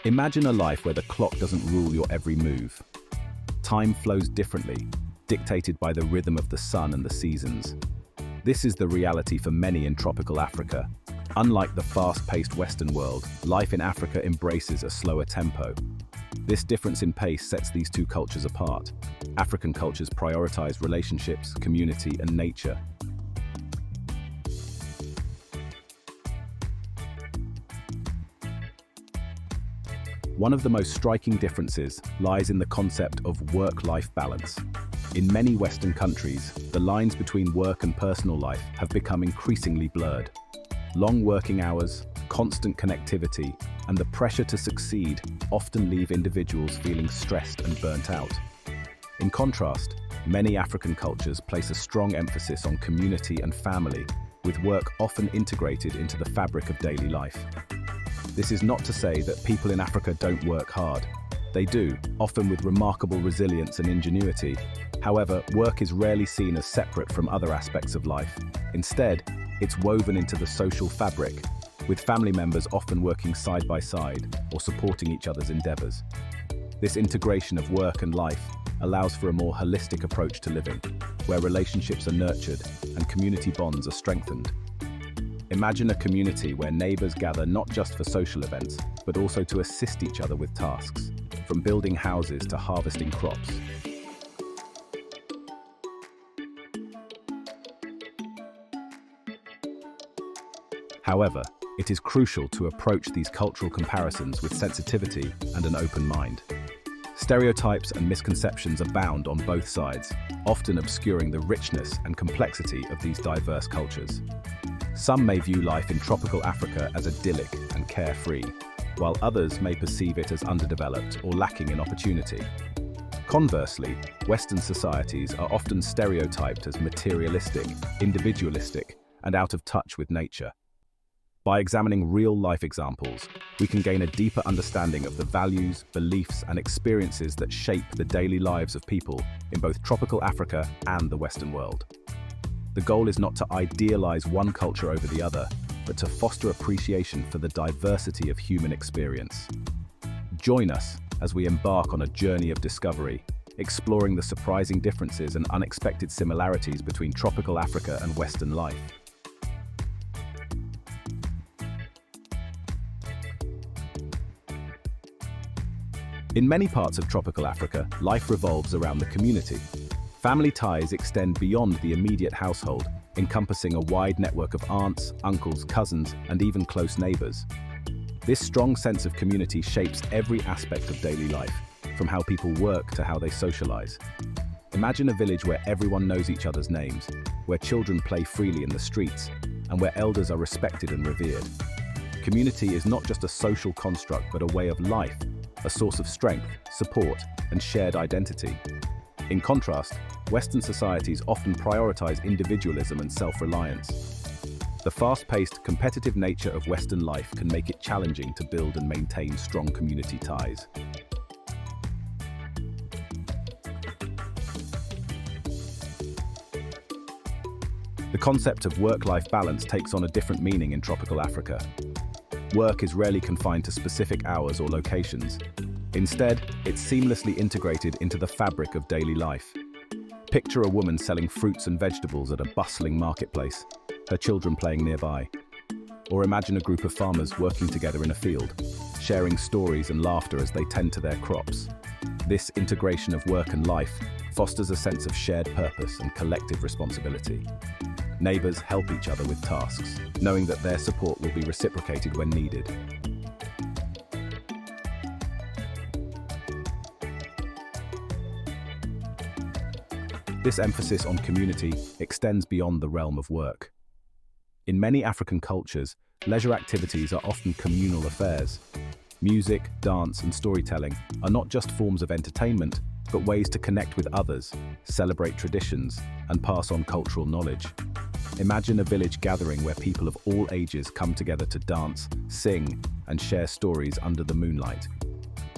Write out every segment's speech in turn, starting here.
Imagine a life where the clock doesn't rule your every move. Time flows differently, dictated by the rhythm of the sun and the seasons. This is the reality for many in tropical Africa. Unlike the fast-paced Western world, life in Africa embraces a slower tempo. This difference in pace sets these two cultures apart. African cultures prioritize relationships, community, and nature. One of the most striking differences lies in the concept of work-life balance. In many Western countries, the lines between work and personal life have become increasingly blurred. Long working hours, constant connectivity, and the pressure to succeed often leave individuals feeling stressed and burnt out. In contrast, many African cultures place a strong emphasis on community and family, with work often integrated into the fabric of daily life. This is not to say that people in Africa don't work hard. They do, often with remarkable resilience and ingenuity. However, work is rarely seen as separate from other aspects of life. Instead, it's woven into the social fabric, with family members often working side by side or supporting each other's endeavors. This integration of work and life allows for a more holistic approach to living, where relationships are nurtured and community bonds are strengthened. Imagine a community where neighbors gather not just for social events, but also to assist each other with tasks, from building houses to harvesting crops. However, it is crucial to approach these cultural comparisons with sensitivity and an open mind. Stereotypes and misconceptions abound on both sides, often obscuring the richness and complexity of these diverse cultures. Some may view life in tropical Africa as idyllic and carefree, while others may perceive it as underdeveloped or lacking in opportunity. Conversely, Western societies are often stereotyped as materialistic, individualistic, and out of touch with nature. By examining real-life examples, we can gain a deeper understanding of the values, beliefs, and experiences that shape the daily lives of people in both tropical Africa and the Western world. The goal is not to idealize one culture over the other, but to foster appreciation for the diversity of human experience. Join us as we embark on a journey of discovery, exploring the surprising differences and unexpected similarities between tropical Africa and Western life. In many parts of tropical Africa, life revolves around the community. Family ties extend beyond the immediate household, encompassing a wide network of aunts, uncles, cousins, and even close neighbors. This strong sense of community shapes every aspect of daily life, from how people work to how they socialize. Imagine a village where everyone knows each other's names, where children play freely in the streets, and where elders are respected and revered. Community is not just a social construct, but a way of life, a source of strength, support, and shared identity. In contrast, Western societies often prioritize individualism and self-reliance. The fast-paced, competitive nature of Western life can make it challenging to build and maintain strong community ties. The concept of work-life balance takes on a different meaning in tropical Africa. Work is rarely confined to specific hours or locations. Instead, it's seamlessly integrated into the fabric of daily life. Picture a woman selling fruits and vegetables at a bustling marketplace, her children playing nearby. Or imagine a group of farmers working together in a field, sharing stories and laughter as they tend to their crops. This integration of work and life fosters a sense of shared purpose and collective responsibility. Neighbors help each other with tasks, knowing that their support will be reciprocated when needed. This emphasis on community extends beyond the realm of work. In many African cultures, leisure activities are often communal affairs. Music, dance, and storytelling are not just forms of entertainment, but ways to connect with others, celebrate traditions, and pass on cultural knowledge. Imagine a village gathering where people of all ages come together to dance, sing, and share stories under the moonlight.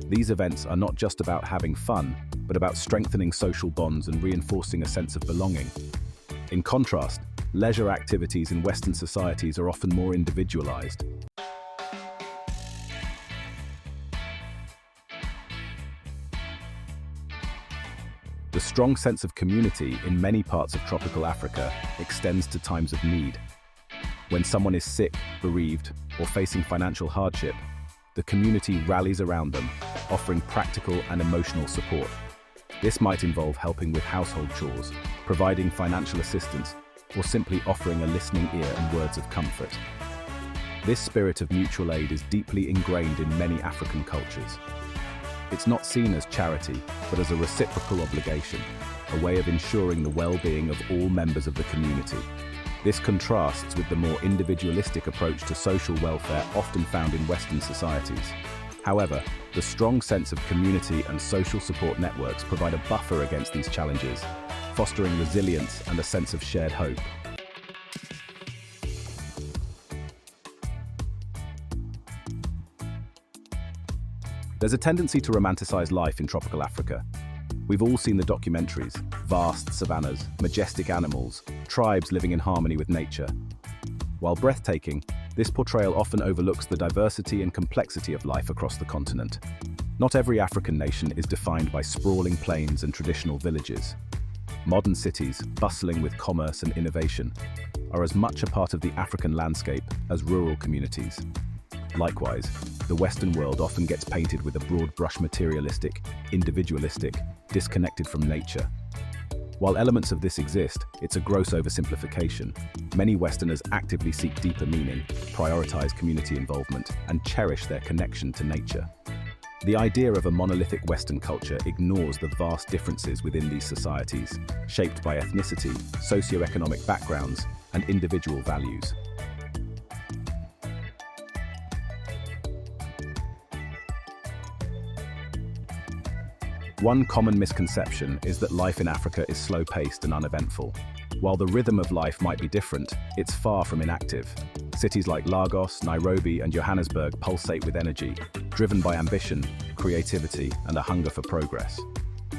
These events are not just about having fun, but about strengthening social bonds and reinforcing a sense of belonging. In contrast, leisure activities in Western societies are often more individualized. The strong sense of community in many parts of tropical Africa extends to times of need. When someone is sick, bereaved, or facing financial hardship, the community rallies around them, offering practical and emotional support. This might involve helping with household chores, providing financial assistance, or simply offering a listening ear and words of comfort. This spirit of mutual aid is deeply ingrained in many African cultures. It's not seen as charity, but as a reciprocal obligation, a way of ensuring the well-being of all members of the community. This contrasts with the more individualistic approach to social welfare often found in Western societies. However, the strong sense of community and social support networks provide a buffer against these challenges, fostering resilience and a sense of shared hope. There's a tendency to romanticize life in tropical Africa. We've all seen the documentaries: vast savannas, majestic animals, tribes living in harmony with nature. While breathtaking, this portrayal often overlooks the diversity and complexity of life across the continent. Not every African nation is defined by sprawling plains and traditional villages. Modern cities, bustling with commerce and innovation, are as much a part of the African landscape as rural communities. Likewise, the Western world often gets painted with a broad brush materialistic, individualistic, disconnected from nature. While elements of this exist, it's a gross oversimplification. Many Westerners actively seek deeper meaning, prioritize community involvement, and cherish their connection to nature. The idea of a monolithic Western culture ignores the vast differences within these societies, shaped by ethnicity, socioeconomic backgrounds, and individual values. One common misconception is that life in Africa is slow-paced and uneventful. While the rhythm of life might be different, it's far from inactive. Cities like Lagos, Nairobi, and Johannesburg pulsate with energy, driven by ambition, creativity, and a hunger for progress.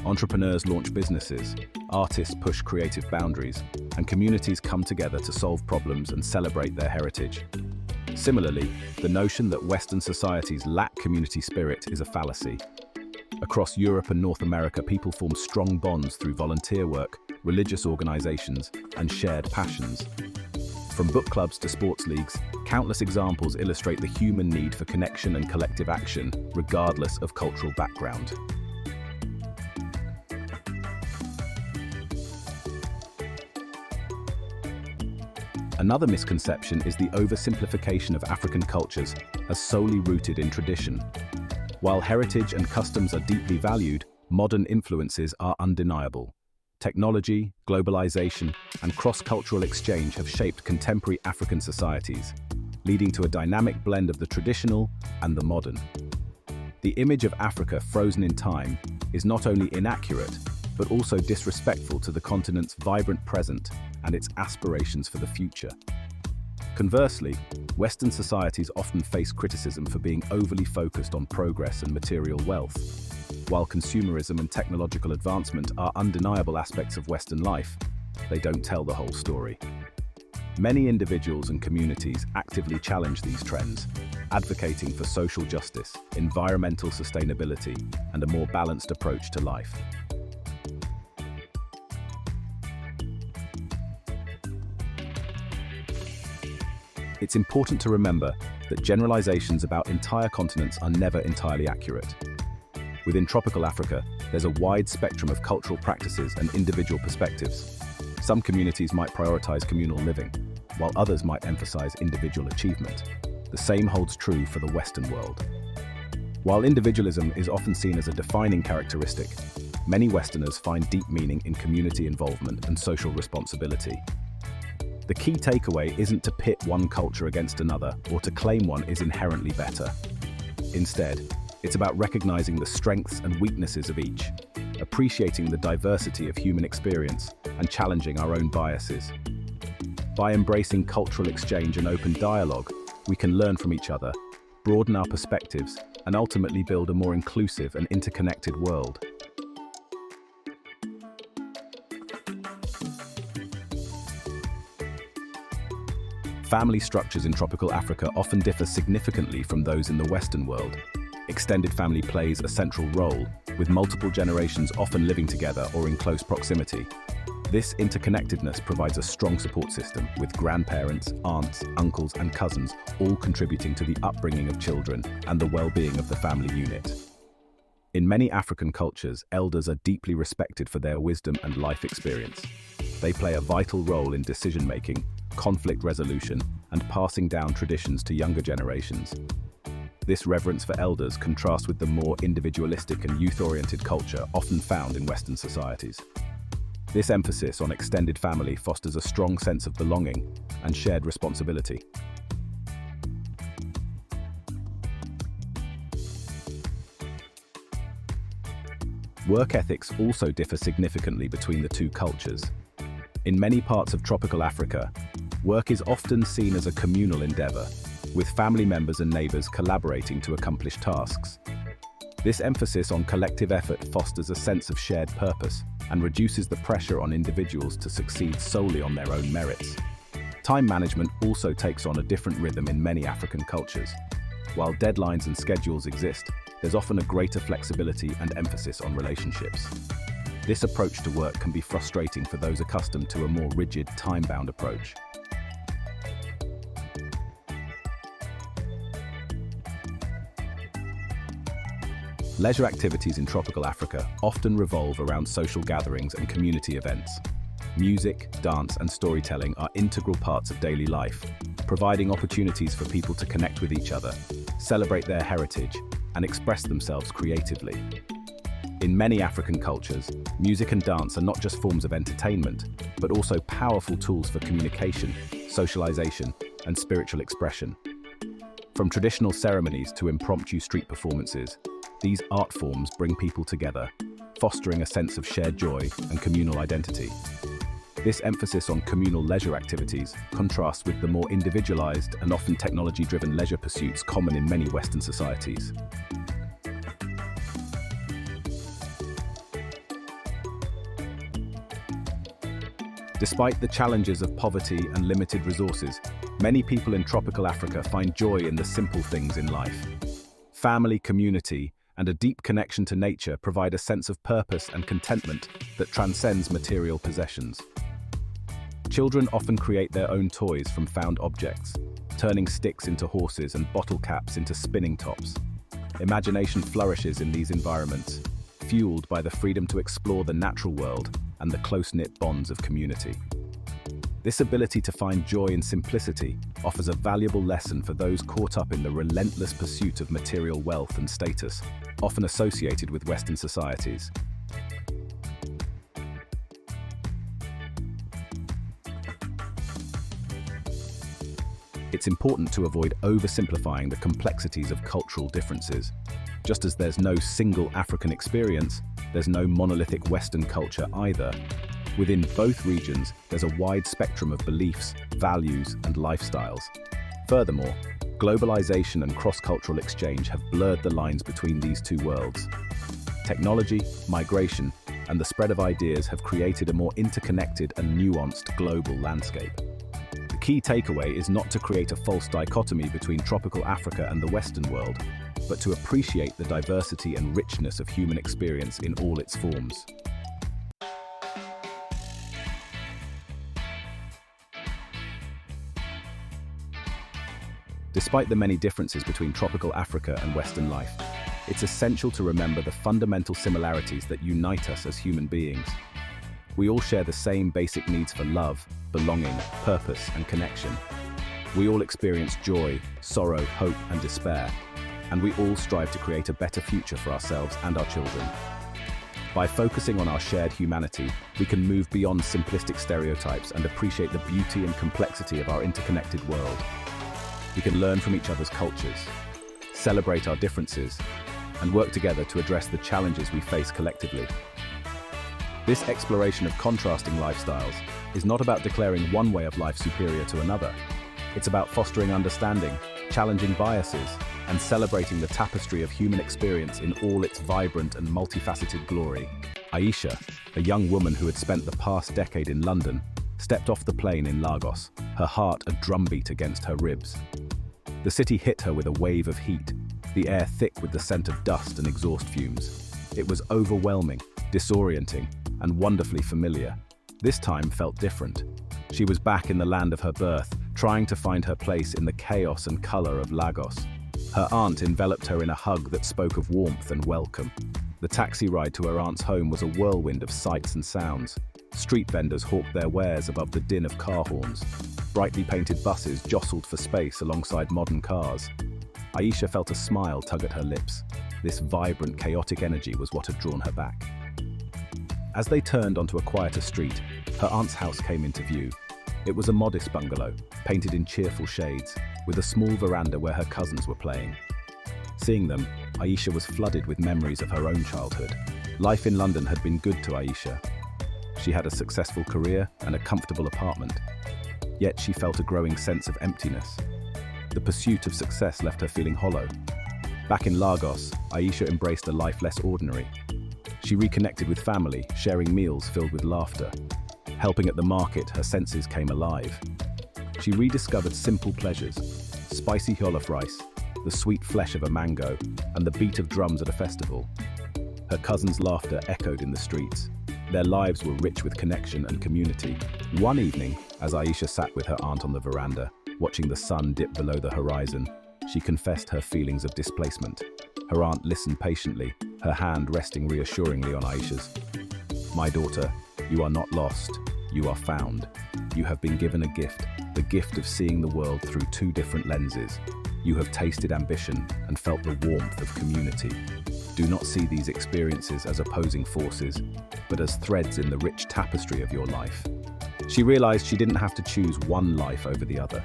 Entrepreneurs launch businesses, artists push creative boundaries, and communities come together to solve problems and celebrate their heritage. Similarly, the notion that Western societies lack community spirit is a fallacy. Across Europe and North America, people form strong bonds through volunteer work, religious organizations, and shared passions. From book clubs to sports leagues, countless examples illustrate the human need for connection and collective action, regardless of cultural background. Another misconception is the oversimplification of African cultures as solely rooted in tradition. While heritage and customs are deeply valued, modern influences are undeniable. Technology, globalization, and cross-cultural exchange have shaped contemporary African societies, leading to a dynamic blend of the traditional and the modern. The image of Africa frozen in time is not only inaccurate, but also disrespectful to the continent's vibrant present and its aspirations for the future. Conversely, Western societies often face criticism for being overly focused on progress and material wealth. While consumerism and technological advancement are undeniable aspects of Western life, they don't tell the whole story. Many individuals and communities actively challenge these trends, advocating for social justice, environmental sustainability, and a more balanced approach to life. It's important to remember that generalizations about entire continents are never entirely accurate. Within tropical Africa, there's a wide spectrum of cultural practices and individual perspectives. Some communities might prioritize communal living, while others might emphasize individual achievement. The same holds true for the Western world. While individualism is often seen as a defining characteristic, many Westerners find deep meaning in community involvement and social responsibility. The key takeaway isn't to pit one culture against another or to claim one is inherently better. Instead, it's about recognizing the strengths and weaknesses of each, appreciating the diversity of human experience, and challenging our own biases. By embracing cultural exchange and open dialogue, we can learn from each other, broaden our perspectives, and ultimately build a more inclusive and interconnected world. Family structures in tropical Africa often differ significantly from those in the Western world. Extended family plays a central role, with multiple generations often living together or in close proximity. This interconnectedness provides a strong support system, with grandparents, aunts, uncles, and cousins all contributing to the upbringing of children and the well-being of the family unit. In many African cultures, elders are deeply respected for their wisdom and life experience. They play a vital role in decision-making, conflict resolution, and passing down traditions to younger generations. This reverence for elders contrasts with the more individualistic and youth-oriented culture often found in Western societies. This emphasis on extended family fosters a strong sense of belonging and shared responsibility. Work ethics also differ significantly between the two cultures. In many parts of tropical Africa, work is often seen as a communal endeavor, with family members and neighbors collaborating to accomplish tasks. This emphasis on collective effort fosters a sense of shared purpose and reduces the pressure on individuals to succeed solely on their own merits. Time management also takes on a different rhythm in many African cultures. While deadlines and schedules exist, there's often a greater flexibility and emphasis on relationships. This approach to work can be frustrating for those accustomed to a more rigid, time-bound approach. Leisure activities in tropical Africa often revolve around social gatherings and community events. Music, dance, and storytelling are integral parts of daily life, providing opportunities for people to connect with each other, celebrate their heritage, and express themselves creatively. In many African cultures, music and dance are not just forms of entertainment, but also powerful tools for communication, socialization, and spiritual expression. From traditional ceremonies to impromptu street performances, these art forms bring people together, fostering a sense of shared joy and communal identity. This emphasis on communal leisure activities contrasts with the more individualized and often technology-driven leisure pursuits common in many Western societies. Despite the challenges of poverty and limited resources, many people in tropical Africa find joy in the simple things in life. Family, community, and a deep connection to nature provide a sense of purpose and contentment that transcends material possessions. Children often create their own toys from found objects, turning sticks into horses and bottle caps into spinning tops. Imagination flourishes in these environments, fueled by the freedom to explore the natural world and the close-knit bonds of community. This ability to find joy in simplicity offers a valuable lesson for those caught up in the relentless pursuit of material wealth and status, often associated with Western societies. It's important to avoid oversimplifying the complexities of cultural differences. Just as there's no single African experience, there's no monolithic Western culture either. Within both regions, there's a wide spectrum of beliefs, values, and lifestyles. Furthermore, globalization and cross-cultural exchange have blurred the lines between these two worlds. Technology, migration, and the spread of ideas have created a more interconnected and nuanced global landscape. The key takeaway is not to create a false dichotomy between tropical Africa and the Western world, but to appreciate the diversity and richness of human experience in all its forms. Despite the many differences between tropical Africa and Western life, it's essential to remember the fundamental similarities that unite us as human beings. We all share the same basic needs for love, belonging, purpose, and connection. We all experience joy, sorrow, hope, and despair, and we all strive to create a better future for ourselves and our children. By focusing on our shared humanity, we can move beyond simplistic stereotypes and appreciate the beauty and complexity of our interconnected world. We can learn from each other's cultures, celebrate our differences, and work together to address the challenges we face collectively. This exploration of contrasting lifestyles is not about declaring one way of life superior to another. It's about fostering understanding, challenging biases, and celebrating the tapestry of human experience in all its vibrant and multifaceted glory. Aisha, a young woman who had spent the past decade in London, stepped off the plane in Lagos, her heart a drumbeat against her ribs. The city hit her with a wave of heat, the air thick with the scent of dust and exhaust fumes. It was overwhelming, disorienting, and wonderfully familiar. This time felt different. She was back in the land of her birth, trying to find her place in the chaos and color of Lagos. Her aunt enveloped her in a hug that spoke of warmth and welcome. The taxi ride to her aunt's home was a whirlwind of sights and sounds. Street vendors hawked their wares above the din of car horns. Brightly painted buses jostled for space alongside modern cars. Aisha felt a smile tug at her lips. This vibrant, chaotic energy was what had drawn her back. As they turned onto a quieter street, her aunt's house came into view. It was a modest bungalow, painted in cheerful shades, with a small veranda where her cousins were playing. Seeing them, Aisha was flooded with memories of her own childhood. Life in London had been good to Aisha. She had a successful career and a comfortable apartment. Yet she felt a growing sense of emptiness. The pursuit of success left her feeling hollow. Back in Lagos, Aisha embraced a life less ordinary. She reconnected with family, sharing meals filled with laughter. Helping at the market, her senses came alive. She rediscovered simple pleasures: spicy jollof rice, the sweet flesh of a mango, and the beat of drums at a festival. Her cousins' laughter echoed in the streets. Their lives were rich with connection and community. One evening, as Aisha sat with her aunt on the veranda, watching the sun dip below the horizon, she confessed her feelings of displacement. Her aunt listened patiently, her hand resting reassuringly on Aisha's. "My daughter, you are not lost, you are found. You have been given a gift, the gift of seeing the world through two different lenses. You have tasted ambition and felt the warmth of community. Do not see these experiences as opposing forces, but as threads in the rich tapestry of your life." She realized she didn't have to choose one life over the other.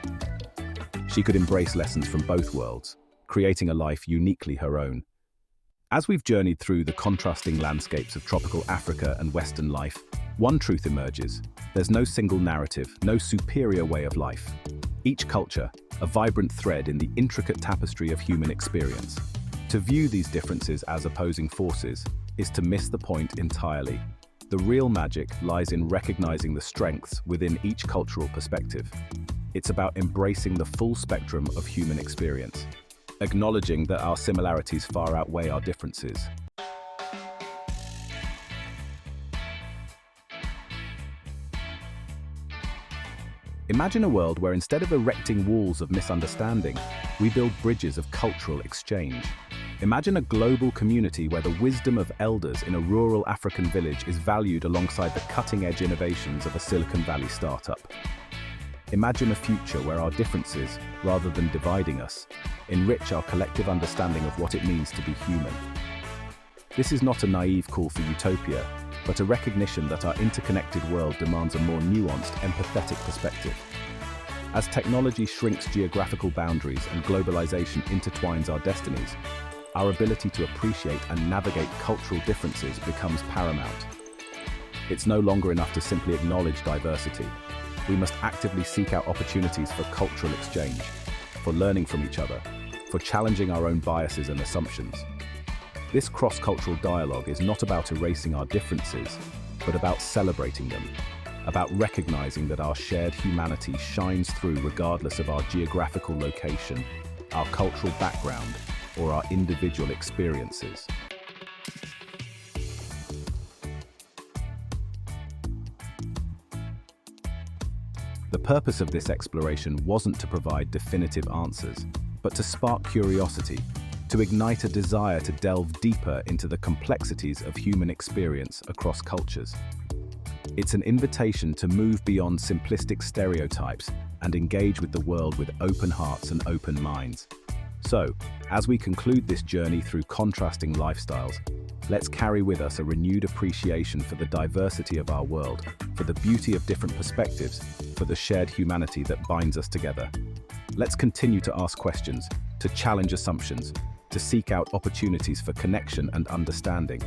She could embrace lessons from both worlds, creating a life uniquely her own. As we've journeyed through the contrasting landscapes of tropical Africa and Western life, one truth emerges: there's no single narrative, no superior way of life. Each culture, a vibrant thread in the intricate tapestry of human experience. To view these differences as opposing forces is to miss the point entirely. The real magic lies in recognizing the strengths within each cultural perspective. It's about embracing the full spectrum of human experience, acknowledging that our similarities far outweigh our differences. Imagine a world where instead of erecting walls of misunderstanding, we build bridges of cultural exchange. Imagine a global community where the wisdom of elders in a rural African village is valued alongside the cutting-edge innovations of a Silicon Valley startup. Imagine a future where our differences, rather than dividing us, enrich our collective understanding of what it means to be human. This is not a naive call for utopia, but a recognition that our interconnected world demands a more nuanced, empathetic perspective. As technology shrinks geographical boundaries and globalization intertwines our destinies, our ability to appreciate and navigate cultural differences becomes paramount. It's no longer enough to simply acknowledge diversity. We must actively seek out opportunities for cultural exchange, for learning from each other, for challenging our own biases and assumptions. This cross-cultural dialogue is not about erasing our differences, but about celebrating them, about recognizing that our shared humanity shines through regardless of our geographical location, our cultural background, or our individual experiences. The purpose of this exploration wasn't to provide definitive answers, but to spark curiosity, to ignite a desire to delve deeper into the complexities of human experience across cultures. It's an invitation to move beyond simplistic stereotypes and engage with the world with open hearts and open minds. So, as we conclude this journey through contrasting lifestyles, let's carry with us a renewed appreciation for the diversity of our world, for the beauty of different perspectives, for the shared humanity that binds us together. Let's continue to ask questions, to challenge assumptions, to seek out opportunities for connection and understanding.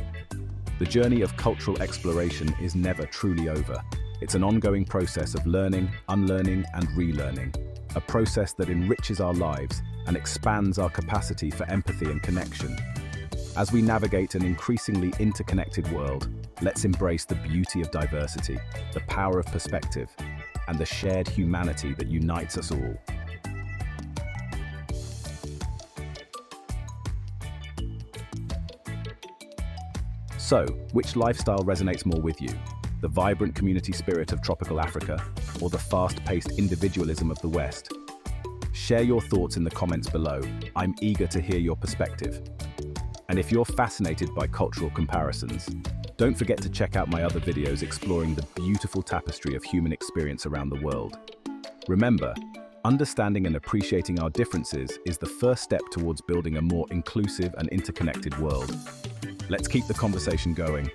The journey of cultural exploration is never truly over. It's an ongoing process of learning, unlearning, and relearning, a process that enriches our lives and expands our capacity for empathy and connection. As we navigate an increasingly interconnected world, let's embrace the beauty of diversity, the power of perspective, and the shared humanity that unites us all. So, which lifestyle resonates more with you? The vibrant community spirit of tropical Africa, or the fast-paced individualism of the West? Share your thoughts in the comments below. I'm eager to hear your perspective. And if you're fascinated by cultural comparisons, don't forget to check out my other videos exploring the beautiful tapestry of human experience around the world. Remember, understanding and appreciating our differences is the first step towards building a more inclusive and interconnected world. Let's keep the conversation going.